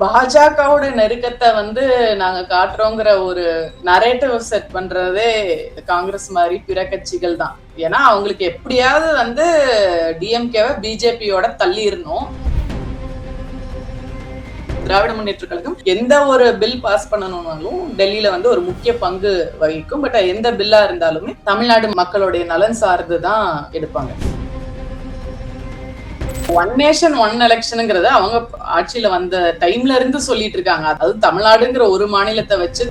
பாஜகவோட நெருக்கத்தை நாங்க காட்டுறோங்கிற ஒரு நரேட்டிவ் செட் பண்றதே காங்கிரஸ் மாதிரி பிற கட்சிகள் தான். ஏன்னா அவங்களுக்கு எப்படியாவது டிஎம்கேவை பிஜேபியோட தள்ளி இருந்தோம். திராவிட முன்னேற்ற கழகம் எந்த ஒரு பில் பாஸ் பண்ணணும்னாலும் டெல்லியில ஒரு முக்கிய பங்கு வகிக்கும். பட் எந்த பில்லா இருந்தாலுமே தமிழ்நாடு மக்களுடைய நலன் சார்ந்துதான் எடுப்பாங்க. ஒன் நேஷன் ஒன் எலெக்ஷனுங்கிறத அவங்க ஆட்சியில வந்த டைம்ல இருந்து சொல்லிட்டு இருக்காங்க. அதாவது தமிழ்நாடுங்கிற ஒரு மாநிலத்தை வச்சு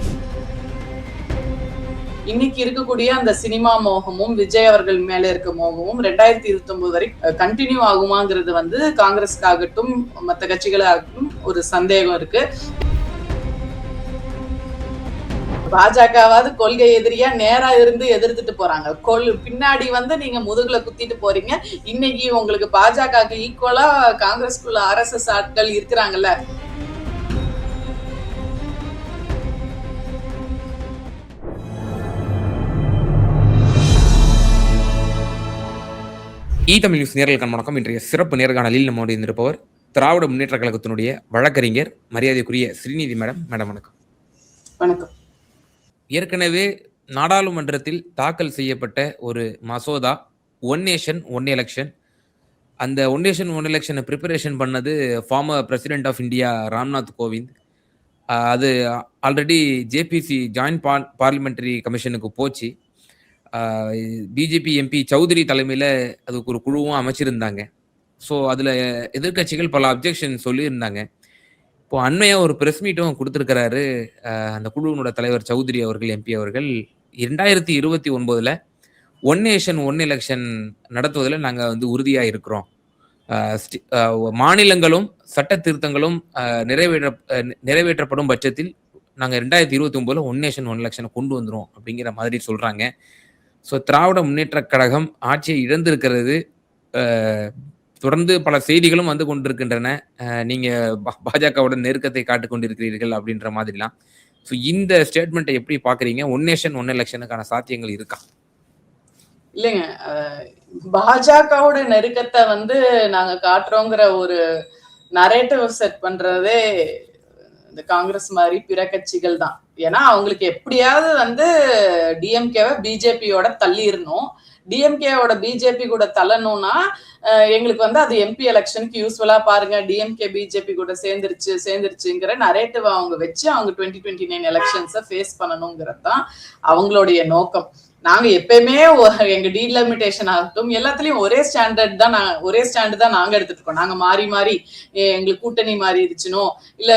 இன்னைக்கு இருக்கக்கூடிய அந்த சினிமா மோகமும் விஜய் அவர்கள் மேல இருக்க மோகமும் 2029 வரை கண்டினியூ ஆகுமாங்கிறது காங்கிரஸ்க்காகட்டும் மற்ற கட்சிகளாகட்டும் ஒரு சந்தேகம் இருக்கு. பாஜகவாவது கொள்கை எதிரியா நேரா இருந்து எதிர்த்துட்டு போறாங்க. பின்னாடி நீங்க முதுகுல குத்திட்டு போறீங்க. இன்னைக்கு உங்களுக்கு பாஜகவுக்கு ஈக்குவலா காங்கிரஸ்குள்ள RSS ஆட்கள் இருக்கிறாங்கல்ல. தமிழ் நியூஸ் நேயர்களுக்கு வணக்கம். இன்றைய சிறப்பு நேர்காணலில் நம்மோடு இருப்பவர் திராவிட முன்னேற்ற கழகத்தினுடைய வழக்கறிஞர் மரியாதைக்குரிய ஸ்ரீநிதி மேடம். வணக்கம். வணக்கம். ஏற்கனவே நாடாளுமன்றத்தில் தாக்கல் செய்யப்பட்ட ஒரு மசோதா ஒன் நேஷன் ஒன் எலெக்ஷன். அந்த ஒன் நேஷன் ஒன் எலெக்ஷனை ப்ரிப்பரேஷன் பண்ணது former president of India Ram Nath Kovind. அது ஆல்ரெடி ஜேபிசி ஜாயின்ட் பார்லிமெண்டரி கமிஷனுக்கு போச்சு. பிஜேபி எம்பி சௌத்ரி தலைமையில் அதுக்கு ஒரு குழுவும் அமைச்சிருந்தாங்க. ஸோ அதில் எதிர்கட்சிகள் பல அப்ஜெக்ஷன் சொல்லியிருந்தாங்க. இப்போ அண்மையாக ஒரு ப்ரெஸ் மீட்டும் கொடுத்துருக்கிறாரு அந்த குழுவினோட தலைவர் சௌத்ரி அவர்கள், எம்பி அவர்கள். 2029 ஒன் நேஷன் ஒன் எலெக்ஷன் நடத்துவதில் நாங்கள் உறுதியாக இருக்கிறோம். மாநிலங்களும் சட்ட திருத்தங்களும் நிறைவேற்றப்படும் பட்சத்தில் நாங்கள் 2029 ஒன் நேஷன் ஒன் எலெக்ஷனை கொண்டு வந்துடும் அப்படிங்கிற மாதிரி சொல்கிறாங்க. ஸோ திராவிட முன்னேற்ற கழகம் ஆட்சியை இழந்திருக்கிறது. தொடர்ந்து பல செய்திகளும் கொண்டிருக்கின்றன. நீங்க பாஜகவோட நெருக்கத்தை காட்டிக் கொண்டிருக்கிறீர்கள் அப்படின்ற மாதிரிலாம். ஸோ இந்த ஸ்டேட்மெண்ட்டை எப்படி பாக்குறீங்க? ஒன் நேஷன் ஒன் எலெக்ஷனுக்கான சாத்தியங்கள் இருக்கா? இல்லைங்க, பாஜகவோட நெருக்கத்தை நாங்க காட்டுறோங்கிற ஒரு நரேட்டிவ் செட் பண்றதே இந்த காங்கிரஸ் மாதிரி பிற கட்சிகள் தான். ஏன்னா அவங்களுக்கு எப்படியாவது டிஎம்கேவை பிஜேபியோட தள்ளி இருந்தோம். டிஎம்கேவோட பிஜேபி கூட தள்ளணும்னா எங்களுக்கு அது எம்பி எலெக்ஷனுக்கு யூஸ்ஃபுல்லா பாருங்க, டிஎம்கே பிஜேபி கூட சேர்ந்துருச்சுங்கிற நரேட்டிவ் அவங்க வச்சு அவங்க 2029 எலெக்ஷன்ஸை ஃபேஸ் பண்ணணுங்கிறது தான் அவங்களுடைய நோக்கம். நாங்க எப்பயுமே எங்க டீலிமிட்டேஷன் ஆகட்டும் எல்லாத்துலயும் ஒரே ஸ்டாண்டு தான் நாங்க எடுத்துட்டு இருக்கோம். நாங்க மாறி மாறி எங்களுக்கு கூட்டணி மாறிடுச்சுனோ இல்ல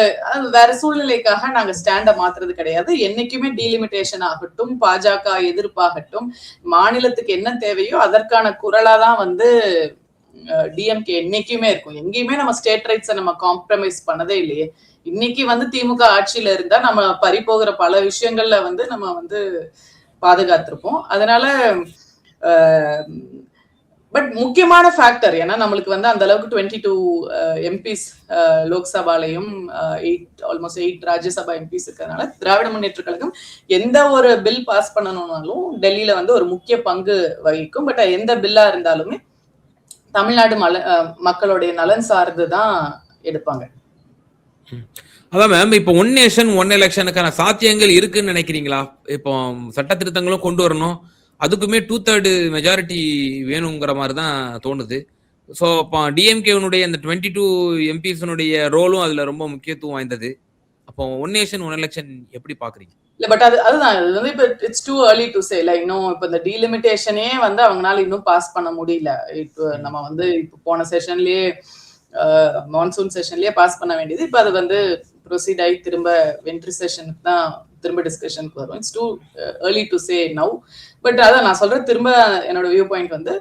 வேற சூழ்நிலைக்காக நாங்க ஸ்டாண்டை மாத்துறது கிடையாது. என்னைக்குமே டீலிமிட்டேஷன் ஆகட்டும், பாஜக எதிர்ப்பாகட்டும், மாநிலத்துக்கு என்ன தேவையோ அதற்கான குரலா தான் டிஎம்கே என்னைக்குமே இருக்கும். எங்கேயுமே நம்ம ஸ்டேட் ரைட்ஸை நம்ம காம்ப்ரமைஸ் பண்ணதே இல்லையே. இன்னைக்கு திமுக ஆட்சியில இருந்தா நம்ம பறிபோகிற பல விஷயங்கள்ல நம்ம பாதுகாத்திருப்போம். அதனால பட் முக்கியமான ஃபேக்டர், ஏன்னா நம்மளுக்கு அந்த அளவுக்கு 22 எம்பிஸ் லோக்சபாலையும் ஆல்மோஸ்ட் 8 ராஜ்யசபா எம்பிஸ் இருக்கிறதுனால திராவிட முன்னேற்ற கழகம் எந்த ஒரு பில் பாஸ் பண்ணணும்னாலும் டெல்லியில ஒரு முக்கிய பங்கு வகிக்கும். பட் எந்த பில்லா இருந்தாலுமே தமிழ்நாடு மக்களுடைய நலன் சார்ந்துதான் எடுப்பாங்க. அதான் மேம், இப்போ ஒன் நேஷன் ஒன் எலெக்ஷனுக்கான சாத்தியங்கள் இருக்குன்னு நினைக்கிறீங்களா? இப்போ சட்ட திருத்தங்களும் கொண்டு வரணும், அதுக்குமே 2/3 மெஜாரிட்டி வேணுங்கிற மாதிரி தான் தோணுது. ஸோ இப்போ டிஎம்கேனுடைய அந்த 22 எம்பிஸனுடைய ரோலும் அதுல ரொம்ப முக்கியத்துவம் வாய்ந்தது. அப்போ ஒன் நேஷன் ஒன் எலெக்ஷன் எப்படி பாக்குறீங்க? இல்ல பட் அதுதான் இப்ப it's too early to say. இன்னும் இப்ப இந்த டீலிமிட்டேஷனே அவங்களால இன்னும் பாஸ் பண்ண முடியல. இப்போ நம்ம இப்போ போன செஷன்லயே மான்சூன் செஷன்லயே பாஸ் பண்ண வேண்டியது இப்ப அது ப்ரொசீட் ஆகி திரும்ப வென்ட்ரி செஷனுக்கு தான் திரும்ப டிஸ்கஷனுக்கு வரும். It's too early to say now. But அதான் நான் சொல்றேன், திரும்ப என்னோட வியூ பாயிண்ட்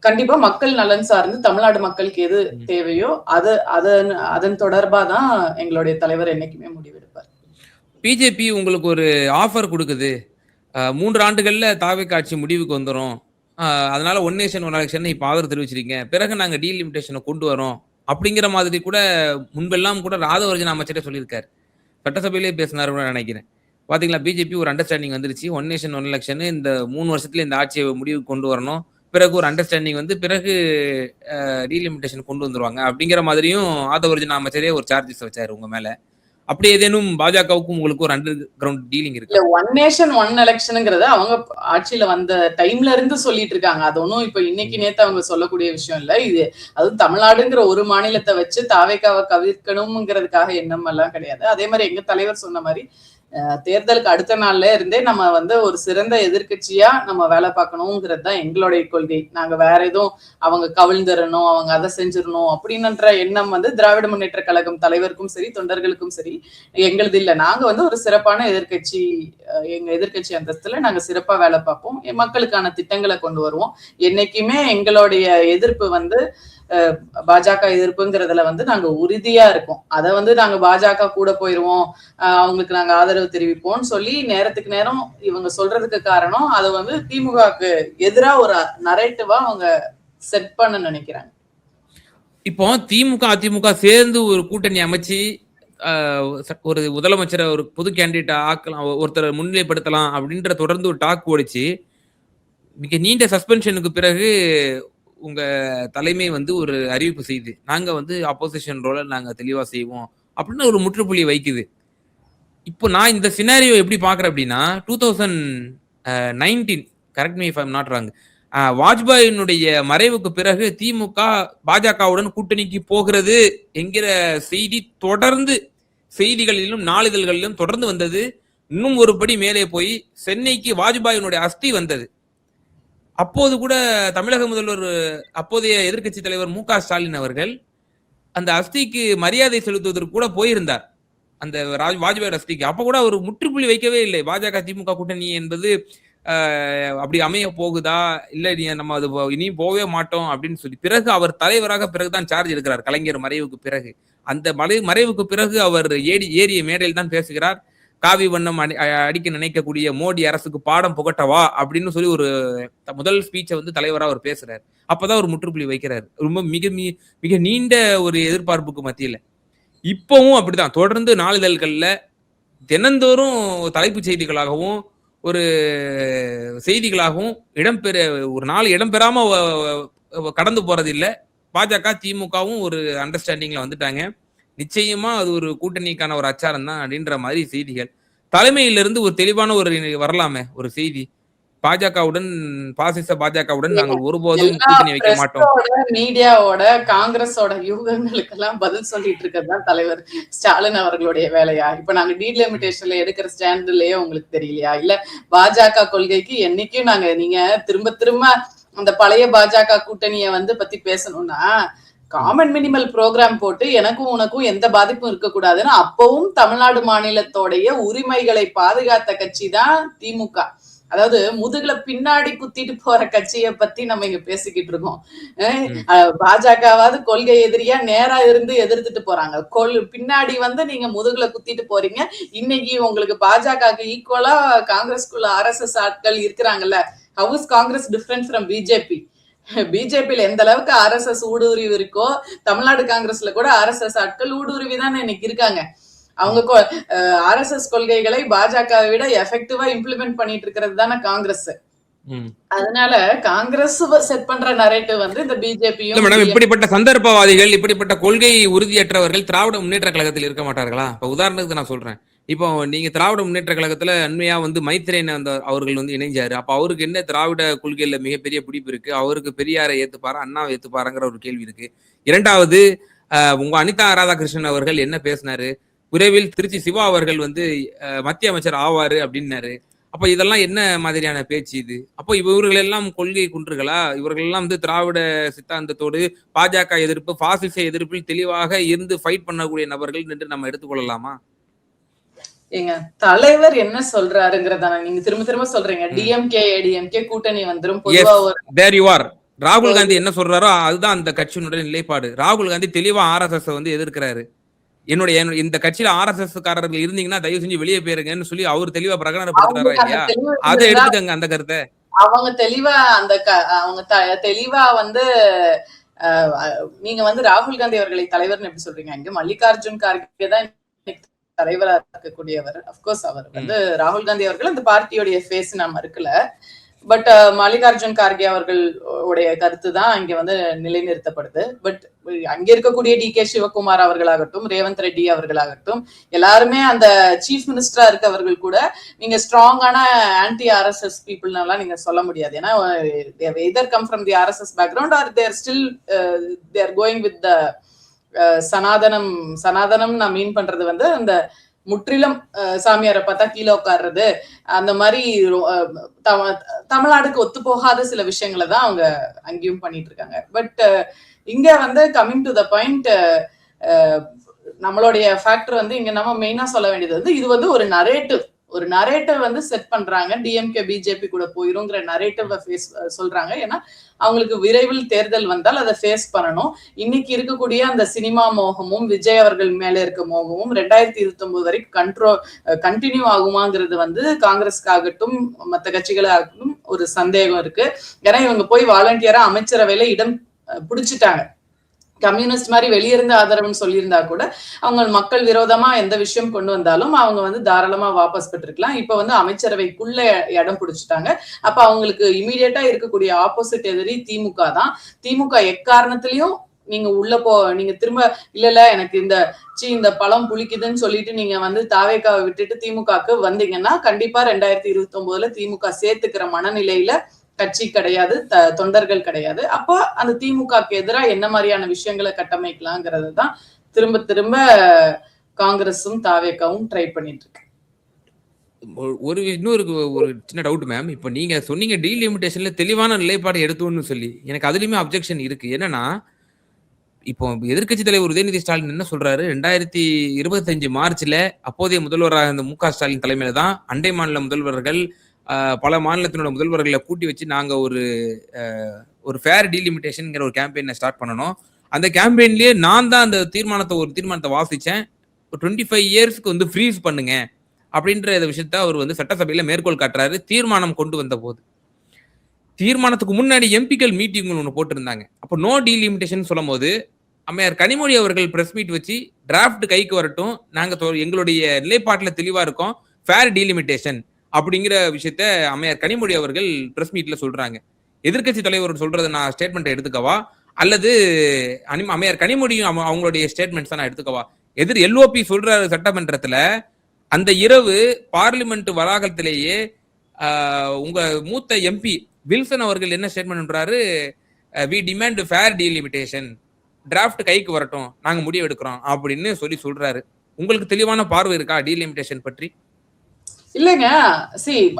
கண்டிப்பா மக்கள் நலன் சார்ந்து தமிழ்நாடு மக்களுக்கு எது தேவையோ அதன் தொடர்பா தான் எங்களுடைய தலைவர் என்னைக்குமே முடிவெடுப்பார். பிஜேபி உங்களுக்கு ஒரு ஆஃபர் கொடுக்குது, 3 ஆண்டுகள்ல தாவேக்கா ஆட்சி முடிவுக்கு வந்துடும், அதனால ஒன் நேஷன் ஒன் எலெக்ஷன் இப்ப ஆதரவு தெரிவிச்சிருக்கீங்க, பிறகு நாங்க டீலிமிட்டேஷனை கொண்டு வரோம் அப்படிங்கிற மாதிரி கூட முன்பெல்லாம் கூட ராதவர்ஜன் அமைச்சரே சொல்லியிருக்காரு. சட்டசபையிலே பேசினாரு நினைக்கிறேன். பாத்தீங்களா, பிஜேபி ஒரு அண்டர்ஸ்டாண்டிங் வந்துருச்சு. ஒன் நேஷன் ஒன் எலெக்ஷன் இந்த 3 வருஷத்துல இந்த ஆட்சியை முடிவுக்கு கொண்டு வரணும், பிறகு ஒரு அண்டர்ஸ்டாண்டிங் வந்து பிறகு டீலிமிட்டேஷன் கொண்டு வந்துருவாங்க அப்படிங்கிற மாதிரியும் ஆதவர்ஜன் அமைச்சரே ஒரு சார்ஜஸ் வச்சாரு உங்க மேல. அப்படி ஏதேனும் பாஜகவுக்கும் உங்களுக்கு ஒரு அண்டர் கிரவுண்ட் டீலிங் இருக்கா? இல்ல, ஒன் நேஷன் ஒன் எலெக்ஷனுங்கிறத அவங்க ஆட்சியில வந்த டைம்ல இருந்து சொல்லிட்டு இருக்காங்க. அது ஒன்றும் இப்ப இன்னைக்கு நேத்து அவங்க சொல்லக்கூடிய விஷயம் இல்ல. இது அதுவும் தமிழ்நாடுங்கிற ஒரு மாநிலத்தை வச்சு தாவேக்காவை கவிர்க்கணும்ங்கிறதுக்காக எண்ணம் எல்லாம் கிடையாது. அதே மாதிரி எங்க தலைவர் சொன்ன மாதிரி தேர்தலுக்கு அடுத்த நாள்ல இருந்தே நம்ம வந்து ஒரு சிறந்த எதிர்கட்சியா நம்ம வேலை பார்க்கணுங்கிறது தான் எங்களுடைய கொள்கை. நாங்க வேற எதுவும் அவங்க கவிழ்ந்துடணும், அவங்க அதை செஞ்சிடணும் அப்படின்ற எண்ணம் வந்து திராவிட முன்னேற்ற கழகம் தலைவருக்கும் சரி தொண்டர்களுக்கும் சரி எங்களது இல்லை. நாங்க வந்து ஒரு சிறப்பான எதிர்கட்சி, எங்க எதிர்கட்சி அந்தஸ்துல நாங்க சிறப்பா வேலை பார்ப்போம், மக்களுக்கான திட்டங்களை கொண்டு வருவோம். என்னைக்குமே எங்களுடைய எதிர்ப்பு வந்து பாஜக எதிர்ப்புங்கிறதுல வந்து நாங்க உறுதியா இருக்கோம். அதை வந்து நாங்க பாஜக கூட போயிருவோம், அவங்களுக்கு நாங்க ஆதரவு தெரிவிப்போம்னு சொல்லி நேரத்துக்கு நேரம் இவங்க சொல்றதுக்கு காரணம் அது வந்து திமுகவுக்கு எதிரா ஒரு நரேட்டிவா அவங்க செட் பண்ண நினைக்கிறாங்க. இப்போ திமுக அதிமுக சேர்ந்து ஒரு கூட்டணி அமைச்சு ஒரு முதலமைச்சரை ஒரு பொது கேண்டிடேட் ஆக்கலாம், ஒருத்தரை முன்னிலைப்படுத்தலாம் அப்படின்ற தொடர்ந்து ஒரு டாக் ஓடிச்சு. மிக நீண்ட சஸ்பென்ஷனுக்கு பிறகு உங்க தலைமை வந்து ஒரு அறிவிப்பு செய்து நாங்க வந்து அப்போசிஷன் ரோல நாங்க தெளிவா செய்வோம் அப்படின்னு ஒரு முற்றுப்புள்ளி வைக்குது. இப்போ நான் இந்த சினாரியோ எப்படி பாக்குறேன் அப்படின்னா 2019 correct me if I am not wrong, வாஜ்பாயினுடைய மறைவுக்கு பிறகு திமுக பாஜகவுடன் கூட்டணிக்கு போகிறது என்கிற செய்தி தொடர்ந்து செய்திகளிலும் நாளிதழ்களிலும் தொடர்ந்து வந்தது. இன்னும் ஒருபடி மேலே போய் சென்னைக்கு வாஜ்பாயினுடைய அஸ்தி வந்தது. அப்போது கூட தமிழக முதல்வர் அப்போதைய எதிர்க்கட்சி தலைவர் மு க ஸ்டாலின் அவர்கள் அந்த அஸ்திக்கு மரியாதை செலுத்துவதற்கு கூட போயிருந்தார், அந்த வாஜ்பாய் அஸ்திக்கு. அப்ப கூட அவர் முற்றுப்புள்ளி வைக்கவே இல்லை. பாஜக திமுக கூட்டணி என்பது அப்படி அமைய போகுதா இல்ல நம்ம அது இனியும் போகவே மாட்டோம் அப்படின்னு சொல்லி பிறகு அவர் தலைவராக பிறகுதான் சார்ஜ் எடுக்கிறார் கலைஞர் மறைவுக்கு பிறகு. அந்த மறைவுக்கு பிறகு அவர் ஏறிய மேடையில் தான் பேசுகிறார், காவி வண்ணம் அடிக்க நினைக்கக்கூடிய மோடி அரசுக்கு பாடம் புகட்டவா அப்படின்னு சொல்லி ஒரு முதல் ஸ்பீச்சை வந்து தலைவரா அவர் பேசுறாரு. அப்பதான் ஒரு முற்றுப்புள்ளி வைக்கிறாரு, ரொம்ப மிக நீண்ட ஒரு எதிர்பார்ப்புக்கு மத்தியில. இப்பவும் அப்படிதான் தொடர்ந்து நாளிதழ்கள்ல தினந்தோறும் தலைப்புச் செய்திகளாகவும் ஒரு செய்திகளாகவும் இடம்பெற ஒரு நாள் இடம்பெறாம கடந்து போறது இல்லை. பாஜக திமுகவும் ஒரு அண்டர்ஸ்டாண்டிங்ல வந்துட்டாங்க, நிச்சயமா அது ஒரு கூட்டணிக்கான ஒரு அச்சாரம் தான் அப்படின்ற மாதிரி செய்திகள் தலைமையிலிருந்து ஒரு தெளிவான ஒரு வரலாமே ஒரு செய்தி. பாஜகவுடன் பாசிச பாஜகவுடன் நாங்கள் ஒருபோதும் கூட்டணி வைக்க மாட்டோம். மீடியாவோட காங்கிரஸோட யூகங்களுக்கெல்லாம் பதில் சொல்லிட்டு இருக்கிறதுதான் தலைவர் ஸ்டாலின் அவர்களுடைய வேலையா? இப்ப நாங்க டீலிமிட்டேஷன்ல எடுக்கிற ஸ்டாண்ட்லயே உங்களுக்கு தெரியலையா? இல்ல பாஜக கொள்கைக்கு என்னைக்கும் நீங்க திரும்ப திரும்ப அந்த பழைய பாஜக கூட்டணிய வந்து பத்தி பேசணும்னா காமன் மினிமல் ப்ரோக்ராம் போட்டு எனக்கும் உனக்கும் எந்த பாதிப்பும் இருக்கக்கூடாதுன்னு அப்பவும் தமிழ்நாடு மாநிலத்தோடைய உரிமைகளை பாதுகாத்த கட்சி தான் திமுக. அதாவது முதுகுல பின்னாடி குத்திட்டு போற கட்சியை பத்தி நம்ம இங்க பேசிக்கிட்டு இருக்கோம். பாஜகவாவது கொள்கை எதிரியா நேரா இருந்து எதிர்த்துட்டு போறாங்க, பின்னாடி வந்து நீங்க முதுகுல குத்திட்டு போறீங்க. இன்னைக்கு உங்களுக்கு பாஜகவுக்கு ஈக்குவலா காங்கிரஸ்குள்ள RSS ஆட்கள் இருக்கிறாங்கல்ல. How is Congress different from BJP? பிஜேபியில எந்த அளவுக்கு RSS ஊடுருவி இருக்கோ தமிழ்நாடு காங்கிரஸ்ல கூட RSS ஆட்கள் ஊடுருவி தானே இன்னைக்கு இருக்காங்க. அவங்க RSS கொள்கைகளை பாஜகவை விட எஃபெக்டிவா இம்ப்ளிமெண்ட் பண்ணிட்டு இருக்கிறது தானே காங்கிரஸ். அதனால காங்கிரஸ் செட் பண்ற நரேட்டிவ் வந்து இந்த பிஜேபியும். மேடம், இப்படிப்பட்ட சந்தர்ப்பவாதிகள், இப்படிப்பட்ட கொள்கை உறுதியற்றவர்கள் திராவிட முன்னேற்ற கழகத்தில் இருக்க மாட்டார்களா? இப்ப உதாரணத்துக்கு நான் சொல்றேன், இப்போ நீங்க திராவிட முன்னேற்ற கழகத்துல அண்மையா வந்து மைத்ரேயன் அவர்கள் வந்து இணைஞ்சாரு. அப்ப அவருக்கு என்ன திராவிட கொள்கையில மிகப்பெரிய பிடிப்பு இருக்கு? அவருக்கு பெரியாரை ஏத்துப்பாரா அண்ணாவை ஏத்துப்பாருங்கிற ஒரு கேள்வி இருக்கு. இரண்டாவது, உங்க அனிதா ராதாகிருஷ்ணன் அவர்கள் என்ன பேசினாரு? விரைவில் திருச்சி சிவா அவர்கள் வந்து மத்திய அமைச்சர் ஆவாரு அப்படின்னாரு. அப்ப இதெல்லாம் என்ன மாதிரியான பேச்சு இது? அப்போ இவர்கள் எல்லாம் கொள்கை குன்றுகளா? இவர்கள் எல்லாம் வந்து திராவிட சித்தாந்தத்தோடு பாஜக எதிர்ப்பு பாசிச எதிர்ப்பில் தெளிவாக இருந்து ஃபைட் பண்ணக்கூடிய நபர்கள் என்று நம்ம எடுத்துக்கொள்ளலாமா? எங்க தலைவர் என்ன சொல்றாருங்கிறதான நீங்க திரும்ப திரும்ப சொல்றீங்க. டிஎம்கே ஏடிஎம்கே கூட்டணி வந்துரும் பொதுவா தேர் யூ ஆர். ராகுல் காந்தி என்ன சொல்றாரோ அதுதான் அந்த கட்சியினுடைய நிலைப்பாடு. ராகுல் காந்தி தெளிவா RSS வந்து எதிர்க்கிறாரு. என்னுடைய இந்த கட்சியில RSS காரர்கள் இருந்தீங்கன்னா தயவு செஞ்சு வெளியே போயிருங்கன்னு சொல்லி அவர் தெளிவா பிரகடனப்படுத்துறாரா இல்லையா? அதை எடுத்துக்கங்க அந்த கருத்தை. அவங்க தெளிவா வந்து நீங்க வந்து ராகுல் காந்தி அவர்களை தலைவர்னு எப்படி சொல்றீங்க? இங்க மல்லிகார்ஜுன் கார்கே தான் தலைவரா இருக்கக்கூடியவர். அப்கோர்ஸ் அவர் வந்து ராகுல் காந்தி அவர்கள் அந்த பார்ட்டியோடைய ஃபேஸ் நாம இருக்கல. பட் மல்லிகார்ஜுன் கார்கே அவர்கள் உடைய கருத்து தான் இங்க வந்து நிலைநிறுத்தப்படுது. பட் அங்க இருக்கக்கூடிய டி.கே. சிவகுமார் அவர்களாகட்டும், ரேவந்த் ரெட்டி அவர்களாகட்டும், எல்லாருமே அந்த சீஃப் மினிஸ்டரா இருக்கவர்கள் கூட நீங்க ஸ்ட்ராங்கான ஆன்டி RSS பீப்புள்னாலாம் நீங்க சொல்ல முடியாது. ஏன்னா either come from the RSS background are there still there going with the சனாதனம் நான் மீன் பண்றது வந்து அந்த முற்றிலும் சாமியாரை பார்த்தா கீழே உட்கார்றது, அந்த மாதிரி தமிழ்நாடுக்கு ஒத்து போகாத சில விஷயங்களை தான் அவங்க அங்கேயும் பண்ணிட்டு இருக்காங்க. பட் இங்க வந்து கம்மிங் டு த பாயிண்ட், நம்மளுடைய ஃபேக்டர் வந்து இங்க நம்ம மெயினா சொல்ல வேண்டியது வந்து இது வந்து ஒரு நரேட்டிவ் வந்து செட் பண்றாங்க. டிஎம்கே பிஜேபி கூட போயிருங்கிற நரேட்டிவ் ஃபேஸ் சொல்றாங்க. ஏன்னா அவங்களுக்கு விரைவில் தேர்தல் வந்தால் அதை ஃபேஸ் பண்ணணும். இன்னைக்கு இருக்கக்கூடிய அந்த சினிமா மோகமும் விஜய் அவர்கள் மேல இருக்க மோகமும் 2029 வரைக்கும் கண்டினியூ ஆகுமாங்கிறது வந்து காங்கிரஸ்க்காகட்டும் மற்ற கட்சிகளாகட்டும் ஒரு சந்தேகம் இருக்கு. ஏன்னா இவங்க போய் வாலண்டியரா அமைச்சரவையில இடம் பிடிச்சிட்டாங்க. கம்யூனிஸ்ட் மாதிரி வெளியிருந்து ஆதரவுன்னு சொல்லியிருந்தா கூட அவங்க மக்கள் விரோதமா எந்த விஷயம் கொண்டு வந்தாலும் அவங்க வந்து தாராளமா வாபஸ் பெற்றிருக்கலாம். இப்ப வந்து அமைச்சரவைக்குள்ள இடம் பிடிச்சிட்டாங்க. அப்ப அவங்களுக்கு இமீடியட்டா இருக்கக்கூடிய ஆப்போசிட் எதிரி திமுக தான். திமுக எக்காரணத்திலையும் நீங்க நீங்க திரும்ப இல்ல எனக்கு இந்த பழம் புளிக்குதுன்னு சொல்லிட்டு நீங்க வந்து தாவேக்காவை விட்டுட்டு திமுகக்கு வந்தீங்கன்னா கண்டிப்பா 2029 திமுக சேர்த்துக்கிற மனநிலையில கட்சி கிடையாது, தொண்டர்கள் கிடையாது. அப்போ அந்த திமுகக்கு எதிராக என்ன மாதிரியான விஷயங்களை கட்டமைக்கலாங்கிறது தான் திரும்ப திரும்ப காங்கிரஸும் தாவேக்காவும் ட்ரை பண்ணிட்டு இருக்கு. ஒரு சின்ன டவுட் மேம். இப்ப நீங்க சொன்னீங்க டீலிமிட்டேஷன்ல தெளிவான நிலைப்பாடு எடுத்தோம்னு சொல்லி, எனக்கு அதுலயுமே அப்ஜெக்ஷன் இருக்கு. என்னன்னா இப்போ எதிர்கட்சி தலைவர் உதயநிதி ஸ்டாலின் என்ன சொல்றாரு, 2025 மார்ச்ல அப்போதைய முதல்வராக இருந்த மு.க. ஸ்டாலின் தலைமையில தான் அண்டை மாநில முதல்வர்கள் பல மாநிலத்தினோட முதல்வர்களை கூட்டி வச்சு நாங்க ஒரு ஃபேர் டீலிமிட்டேஷன்ங்கிற ஒரு கேம்பெயினை ஸ்டார்ட் பண்ணணும். அந்த கேம்பெயின்லயே நான் தான் அந்த தீர்மானத்தை வாசிச்சேன். 25 இயர்ஸ்க்கு வந்து ஃப்ரீஸ் பண்ணுங்க அப்படின்ற விஷயத்த அவர் வந்து சட்டசபையில மேற்கோள் காட்டுறாரு. தீர்மானம் கொண்டு வந்த போது தீர்மானத்துக்கு முன்னாடி எம்பிக்கள் மீட்டிங் ஒன்று போட்டிருந்தாங்க. அப்போ நோ டீலிமிட்டேஷன் சொல்லும் போது அம்மையார் கனிமொழி அவர்கள் பிரஸ் மீட் வச்சு டிராஃப்ட் கைக்கு வரட்டும், நாங்க எங்களுடைய நிலைப்பாட்டில் தெளிவா இருக்கோம், ஃபேர் டீலிமிட்டேஷன் அப்படிங்கிற விஷயத்த அம்மையார் கனிமொழி அவர்கள் பிரஸ் மீட்ல சொல்றாங்க. எதிர்கட்சி தலைவர் சொல்றதை நான் ஸ்டேட்மெண்ட் எடுத்துக்கவா, அல்லது அம்மையார் கனிமொழியும் அவங்களுடைய ஸ்டேட்மெண்ட்ஸ் நான் எடுத்துக்கவா? எல்ஓபி சொல்ற சட்டமன்றத்துல அந்த இரவு பார்லிமெண்ட் வளாகத்திலேயே உங்க மூத்த எம்பி வில்சன் அவர்கள் என்ன ஸ்டேட்மெண்ட் பண்றாரு, we demand fair delimitation, draft கைக்கு வரட்டும், நாங்க முடிவு எடுக்கிறோம் அப்படின்னு சொல்றாரு. உங்களுக்கு தெளிவான பார்வை இருக்கா டீலிமிட்டேஷன் பற்றி? இல்லைங்க,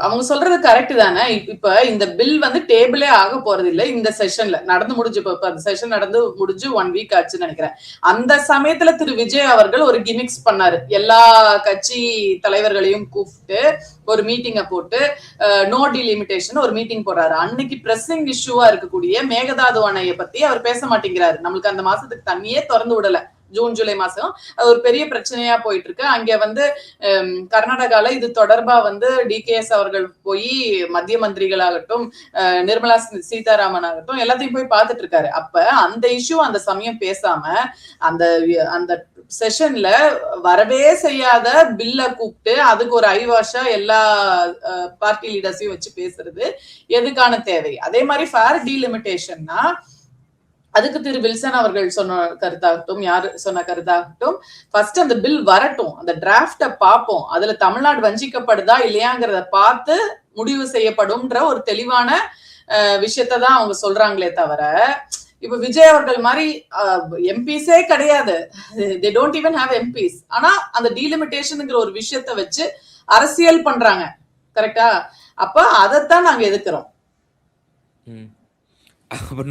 அவங்க சொல்றது கரெக்ட் தானே. இப்ப இந்த பில் வந்து டேபிளே ஆக போறது இல்லை இந்த செஷன்ல. நடந்து முடிஞ்சு இப்ப அந்த செஷன் நடந்து முடிஞ்சு 1 வீக் ஆச்சுன்னு நினைக்கிறேன். அந்த சமயத்துல திரு விஜய் அவர்கள் ஒரு கிமிக்ஸ் பண்ணாரு. எல்லா கட்சி தலைவர்களையும் கூப்பிட்டு ஒரு மீட்டிங்கை போட்டு நோ டீலிமிட்டேஷன் ஒரு மீட்டிங் போடுறாரு. அன்னைக்கு பிரஸிங் இஷ்யூவா இருக்கக்கூடிய மேகதாது அணையை பத்தி அவர் பேச மாட்டேங்கிறாரு. நம்மளுக்கு அந்த மாசத்துக்கு தண்ணியே திறந்து விடல. ஜூன் ஜூலை மாசம் ஒரு பெரிய பிரச்சனையா போயிட்டு இருக்கு. அங்க வந்து கர்நாடகால இது தொடர்பா வந்து டிகேஎஸ் அவர்கள் போய் மத்திய மந்திரிகளாகட்டும் நிர்மலா சீதாராமன் ஆகட்டும் எல்லாத்தையும் போய் பார்த்துட்டு இருக்காரு. அப்ப அந்த இஷ்யூ அந்த சமயம் பேசாம அந்த செஷன்ல வரவே செய்யாத பில்ல கூப்பிட்டு அதுக்கு ஒரு ஐவாஷா எல்லா பார்ட்டி லீடர்ஸையும் வச்சு பேசுறது எதுக்கான தேவை? அதே மாதிரி ஃபேர் டீலிமிட்டேஷன்னா அதுக்கு திரு வில்சன் அவர்கள் சொன்ன கருத்தாகட்டும், யாரு சொன்ன கருத்தாகட்டும், ஃபர்ஸ்ட் அந்த பில் வரட்டும், அந்த டிராப்ட பார்ப்போம், அதுல தமிழ்நாடு வஞ்சிக்கப்படுதா இல்லையாங்கிறத பார்த்து முடிவு செய்யப்படும்ன்ற ஒரு தெளிவான விஷயத்தான் அவங்க சொல்றாங்களே தவிர, இப்ப விஜய் அவர்கள் மாதிரி எம்பிஸே கிடையாது, they don't even have MPs. ஆனா அந்த டீலிமிட்டேஷன்ங்கிற ஒரு விஷயத்த வச்சு அரசியல் பண்றாங்க. கரெக்டா? அப்ப அதைத்தான் நாங்க எதிர்க்கிறோம்.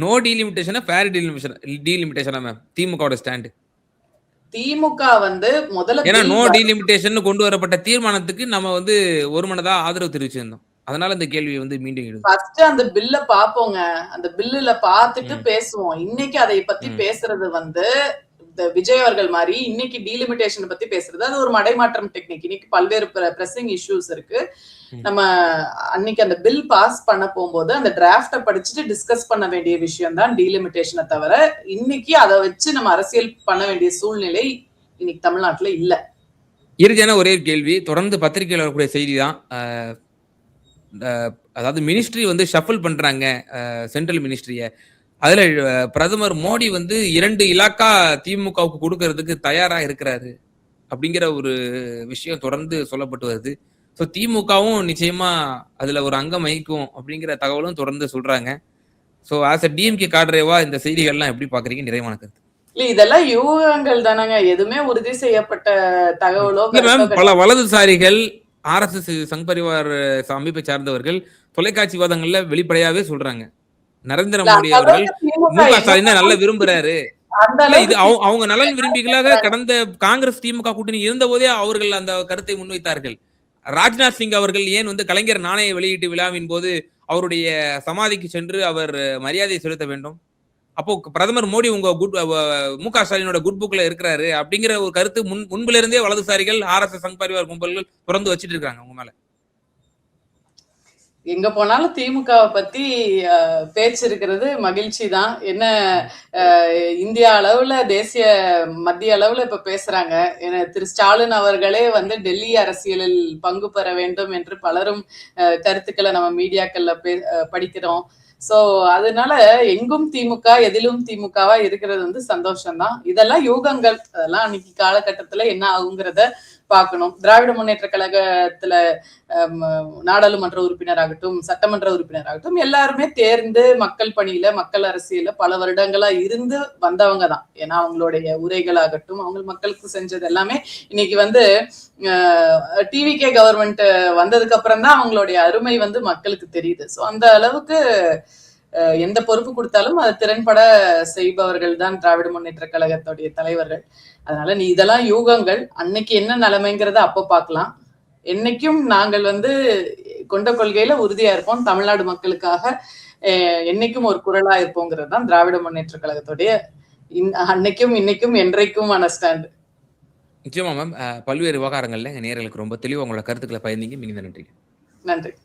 நோ டீலிமிட்டேஷனா ஃபேர் டீலிமிட்டேஷனா மேம் திமுகவோட ஸ்டாண்ட்? திமுக வந்து முதல்ல ஏன்னா நோ டீலிமிட்டேஷன் கொண்டு வரப்பட்ட தீர்மானத்துக்கு நம்ம வந்து ஒரு மனதா ஆதரவு தெரிவிச்சிருந்தோம். அதனால இந்த கேள்வி வந்து மீண்டும் எழுது. ஃபர்ஸ்ட் அந்த பில்ல பாப்போங்க, அந்த பில்லுல பார்த்துட்டு பேசுவோம். இன்னைக்கு அதை பத்தி பேசுறது வந்து விஜய் அவர்கள் மாதிரி இன்னைக்கு டீலிமிட்டேஷன் பத்தி பேசுறது அது ஒரு மடைமாற்றம் டெக்னிக். இன்னைக்கு பல்வேறு பிரஸிங் இஷ்யூஸ் இருக்கு. நம்ம அன்னைக்கு அந்த பில் பாஸ் பண்ண போகும்போது அந்த டிராப்ட படிச்சுட்டு டிஸ்கஸ் பண்ண வேண்டிய விஷயம் தான் டீலிமிட்டேஷனை தவிர இன்னைக்கு அதை வச்சு நம்ம அரசியல் பண்ண வேண்டிய சூழ்நிலை இன்னைக்கு தமிழ்நாட்டுல இல்ல. இறுதியான ஒரே கேள்வி, தொடர்ந்து பத்திரிகையில் வரக்கூடிய செய்தி தான், அதாவது மினிஸ்ட்ரி வந்து ஷஃபிள் பண்றாங்க, சென்ட்ரல் மினிஸ்ட்ரிய. அதுல பிரதமர் மோடி வந்து 2 இலாக்கா திமுகவுக்கு கொடுக்கறதுக்கு தயாரா இருக்கிறாரு அப்படிங்கிற ஒரு விஷயம் தொடர்ந்து சொல்லப்பட்டு வருது. ஸோ திமுகவும் நிச்சயமா அதுல ஒரு அங்கம் வகிக்கும் அப்படிங்கிற தகவலும் தொடர்ந்து சொல்றாங்க. ஸோ ஆஸ் அ டிஎம்கே காட்ரேவா இந்த செய்திகள்லாம் எப்படி பாக்குறீங்க? நிறைவான கருத்து. இல்ல இதெல்லாம் யூகங்கள் தானங்க. எதுவுமே உறுதி செய்யப்பட்ட தகவலோ இல்ல மேம், கருத்தோ பல கிடையாது. வலதுசாரிகள், ஆர்எஸ்எஸ் சங் பரிவார் அமைப்பை சார்ந்தவர்கள் தொலைக்காட்சி வாதங்கள்ல வெளிப்படையாவே சொல்றாங்க. நரேந்திர இல்ல மோடி அந்த அவர்கள் அளவுக்கு திமுக மு க என்ன ஸ்டாலினை நல்லா விரும்புறாரு. அந்த இல்ல இது அளவுக்கு அவங்க நலன் விரும்பிகளாக கடந்த காங்கிரஸ் திமுக கூட்டணி இருந்தபோதே அவர்கள் அந்த கருத்தை முன்வைத்தார்கள். ராஜ்நாத் சிங் அவர்கள் ஏன் வந்து கலைஞர் நாணய வெளியீட்டு விழாவின் போது அவருடைய சமாதிக்கு சென்று அவர் மரியாதை செலுத்த வேண்டும்? அப்போ பிரதமர் மோடி உங்க மு க ஸ்டாலினோட குட் புக்ல இருக்கிறாரு அப்படிங்கிற ஒரு கருத்து முன்புல இருந்தே வலதுசாரிகள், ஆர்எஸ்எஸ் சங் பரிவார் கும்பல்கள் தொடர்ந்து வச்சிட்டு இருக்காங்க உங்க மேல. எங்க போனாலும் திமுகவை பத்தி பேச்சு இருக்கிறது மகிழ்ச்சி தான். என்ன இந்தியா அளவுல தேசிய மத்திய அளவுல இப்ப பேசுறாங்க. திரு ஸ்டாலின் அவர்களே வந்து டெல்லி அரசியலில் பங்கு பெற வேண்டும் என்று பலரும் கருத்துக்களை நம்ம மீடியாக்கள்ல படிக்கிறோம். சோ அதனால எங்கும் திமுக, எதிலும் திமுகவா இருக்கிறது வந்து சந்தோஷம்தான். இதெல்லாம் யூகங்கள், அதெல்லாம் அன்னைக்கு காலகட்டத்துல என்ன ஆகுங்கிறத பார்க்கணும். திராவிட முன்னேற்ற கழகத்துல நாடாளுமன்ற உறுப்பினராகட்டும், சட்டமன்ற உறுப்பினராகட்டும், எல்லாருமே தேர்ந்து மக்கள் பணியில, மக்கள் அரசியல பல வருடங்களா இருந்து வந்தவங்க தான். ஏன்னா அவங்களுடைய உரைகளாகட்டும், அவங்க மக்களுக்கு செஞ்சது எல்லாமே இன்னைக்கு வந்து டிவிகே கவர்மெண்ட் வந்ததுக்கு அப்புறம் தான் அவங்களுடைய அருமை வந்து மக்களுக்கு தெரியுது. ஸோ அந்த அளவுக்கு எந்த பொறுப்பு கொடுத்தாலும் அதை திறன்பட செய்பவர்கள் தான் திராவிட முன்னேற்ற கழகத்துடைய தலைவர்கள். அதனால நீ இதெல்லாம் யூகங்கள், அன்னைக்கு என்ன நிலைமைங்கிறத அப்போ பார்க்கலாம். என்னைக்கும் நாங்கள் வந்து கொண்ட கொள்கையில உறுதியா இருப்போம். தமிழ்நாடு மக்களுக்காக என்னைக்கும் ஒரு குரலா இருப்போங்கிறது தான் திராவிட முன்னேற்ற கழகத்துடைய அன்னைக்கும் இன்னைக்கும் என்றைக்குமான ஸ்டாண்ட். நிச்சயமா மேம். பல்வேறு விவகாரங்கள்ல எங்க நேயர்களுக்கு ரொம்ப தெளிவா உங்களோட கருத்துக்களை பகிர்ந்தீங்க. மிகுந்த நன்றி. நன்றி.